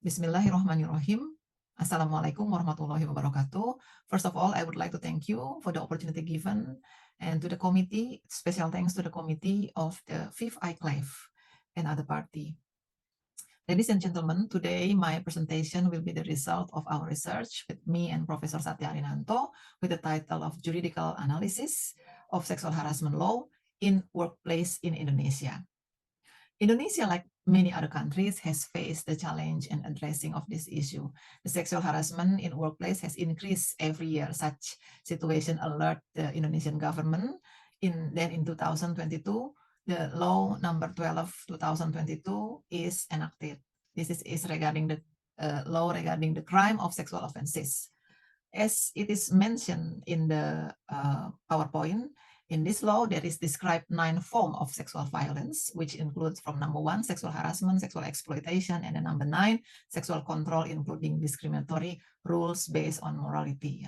Bismillahirrahmanirrahim. Assalamualaikum warahmatullahi wabarakatuh. First of all, I would like to thank you for the opportunity given and to the committee, special thanks to the committee of the Fifth iClave and other party. Ladies and gentlemen, today my presentation will be the result of our research with me and Professor Satya Arinanto with the title of Juridical Analysis of Sexual Harassment Law in Workplace in Indonesia. Indonesia, like many other countries, has faced the challenge in addressing of this issue. The sexual harassment in workplace has increased every year. Such situation alert the Indonesian government. In 2022, the law number 12 2022 is enacted. This is regarding the law regarding the crime of sexual offenses. As it is mentioned in the PowerPoint, in this law, there is described 9 forms of sexual violence, which includes from number 1, sexual harassment, sexual exploitation, and then number 9, sexual control, including discriminatory rules based on morality.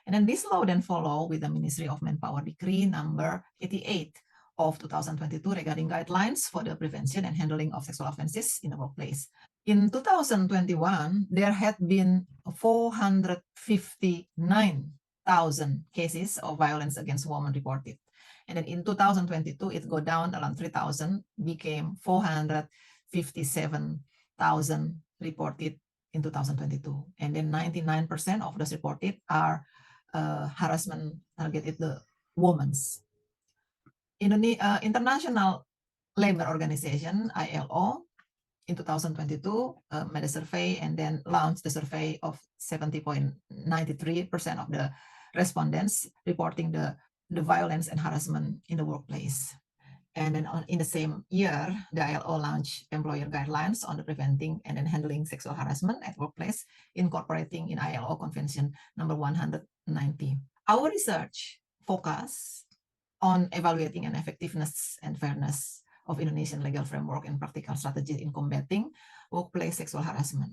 And then this law then follow with the Ministry of Manpower Decree number 88 of 2022 regarding guidelines for the prevention and handling of sexual offenses in the workplace. In 2021, there had been 459,000 cases of violence against women reported. And then in 2022, it go down around 3,000, became 457,000 reported in 2022. And then 99% of those reported are harassment targeted the women's. International Labor Organization, ILO, in 2022 made a survey and then launched the survey of 70.93% of the respondents reporting the violence and harassment in the workplace. And then in the same year, the ILO launched employer guidelines on the preventing and then handling sexual harassment at workplace, incorporating in ILO Convention number 190. Our research focus on evaluating an effectiveness and fairness of Indonesian legal framework and practical strategies in combating workplace sexual harassment.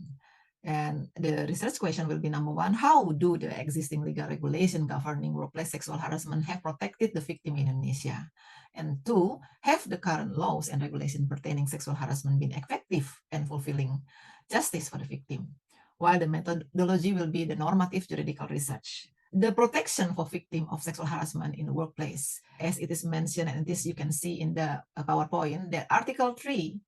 And the research question will be number 1, how do the existing legal regulation governing workplace sexual harassment have protected the victim in Indonesia? And 2, have the current laws and regulations pertaining sexual harassment been effective and fulfilling justice for the victim? While the methodology will be the normative juridical research. The protection for victims of sexual harassment in the workplace, as it is mentioned, and this you can see in the PowerPoint, that Article 3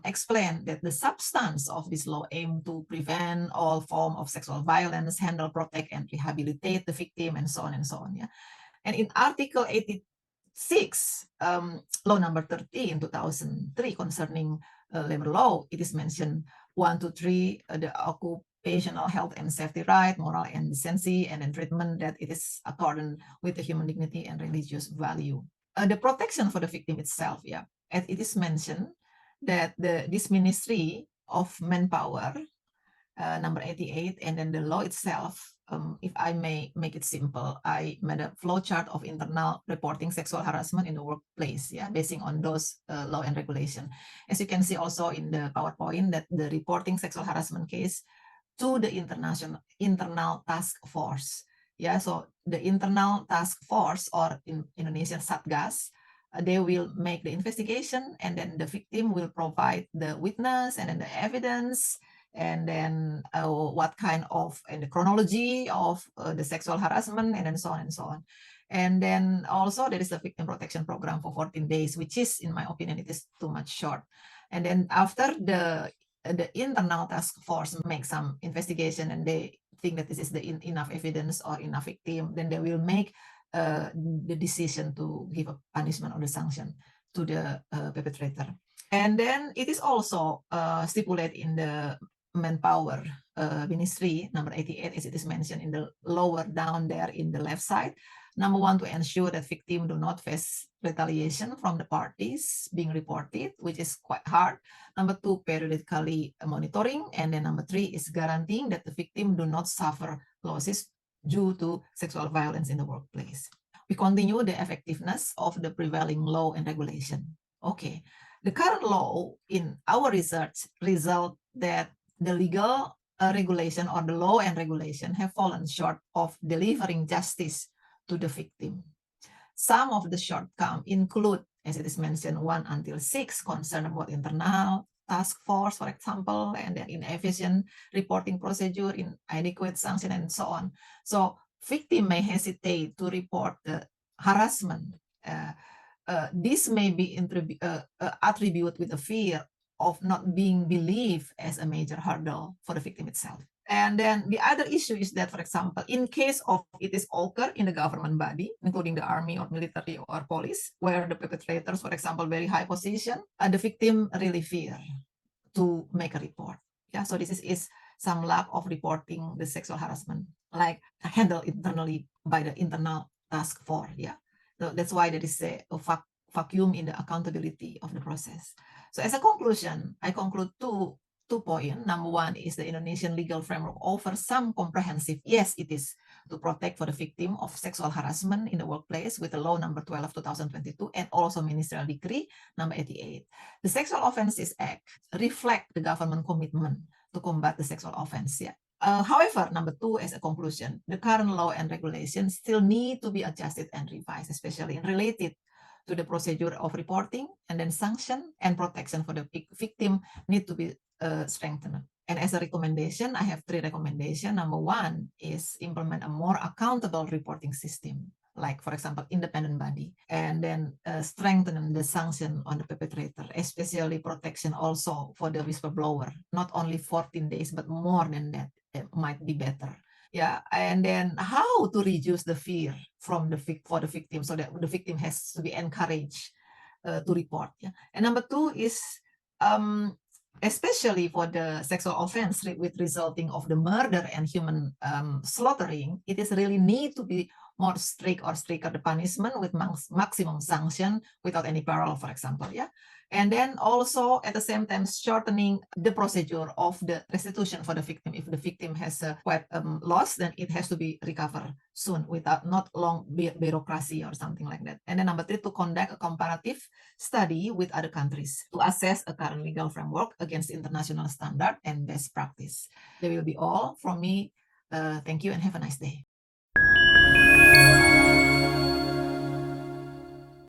explain that the substance of this law aim to prevent all form of sexual violence, handle, protect, and rehabilitate the victim, and so on and so on. Yeah, and in Article 86, law number 30 in 2003 concerning labor law, it is mentioned 1 to 3 the occupational health and safety right, moral and decency, and then treatment that it is accordant with the human dignity and religious value. The protection for the victim itself, yeah, as it is mentioned that this Ministry of Manpower, number 88, and then the law itself, if I may make it simple, I made a flowchart of internal reporting sexual harassment in the workplace, yeah, basing on those law and regulation. As you can see also in the PowerPoint, that the reporting sexual harassment case to the internal task force. Yeah, so the internal task force, or in Indonesian Satgas, they will make the investigation, and then the victim will provide the witness and then the evidence, and then what kind of, and the chronology of the sexual harassment, and then so on and so on. And then also there is a victim protection program for 14 days, which is, in my opinion, it is too much short. And then after the internal task force make some investigation and they think that this is the enough evidence or enough victim, then they will make the decision to give a punishment or the sanction to the perpetrator. And then it is also stipulated in the Manpower Ministry number 88, as it is mentioned in the lower down there in the left side. Number 1, to ensure that victims do not face retaliation from the parties being reported, which is quite hard. Number 2, periodically monitoring. And then number 3 is guaranteeing that the victim do not suffer losses due to sexual violence in the workplace. We continue the effectiveness of the prevailing law and regulation. Okay, the current law in our research result that the legal regulation or the law and regulation have fallen short of delivering justice to the victim. Some of the shortcomings include, as it is mentioned, 1 until 6, concern about internal task force, for example, and then inefficient reporting procedure, inadequate sanction, and so on. So victim may hesitate to report the harassment. This may be attributed with the fear of not being believed as a major hurdle for the victim itself. And then the other issue is that, for example, in case of it is occur in the government body, including the army or military or police, where the perpetrators, for example, very high position, the victim really fear to make a report. Yeah, so this is some lack of reporting the sexual harassment, like handled internally by the internal task force. Yeah, so that's why there is a vacuum in the accountability of the process. So as a conclusion, I conclude two points. Number one is the Indonesian legal framework offers some comprehensive, yes, it is to protect for the victim of sexual harassment in the workplace with the law number 12 2022 and also ministerial decree number 88. The Sexual Offences Act reflect the government commitment to combat the sexual offense. Yeah. However, number two, as a conclusion, the current law and regulations still need to be adjusted and revised, especially related to the procedure of reporting, and then sanction and protection for the victim need to be strengthened. And as a recommendation, I have 3 recommendations. Number one is implement a more accountable reporting system, like, for example, independent body, and then strengthen the sanction on the perpetrator, especially protection also for the whistleblower, not only 14 days, but more than that, it might be better. Yeah, and then how to reduce the fear from for the victim, so that the victim has to be encouraged to report. Yeah, and number two is especially for the sexual offense with resulting of the murder and human slaughtering, it is really need to be more strict or stricter the punishment with maximum sanction without any parole, for example. Yeah, and then also at the same time shortening the procedure of the restitution for the victim. If the victim has quite loss, then it has to be recovered soon without not long bureaucracy or something like that. And then number three, to conduct a comparative study with other countries to assess a current legal framework against international standard and best practice. That will be all from me. Thank you and have a nice day.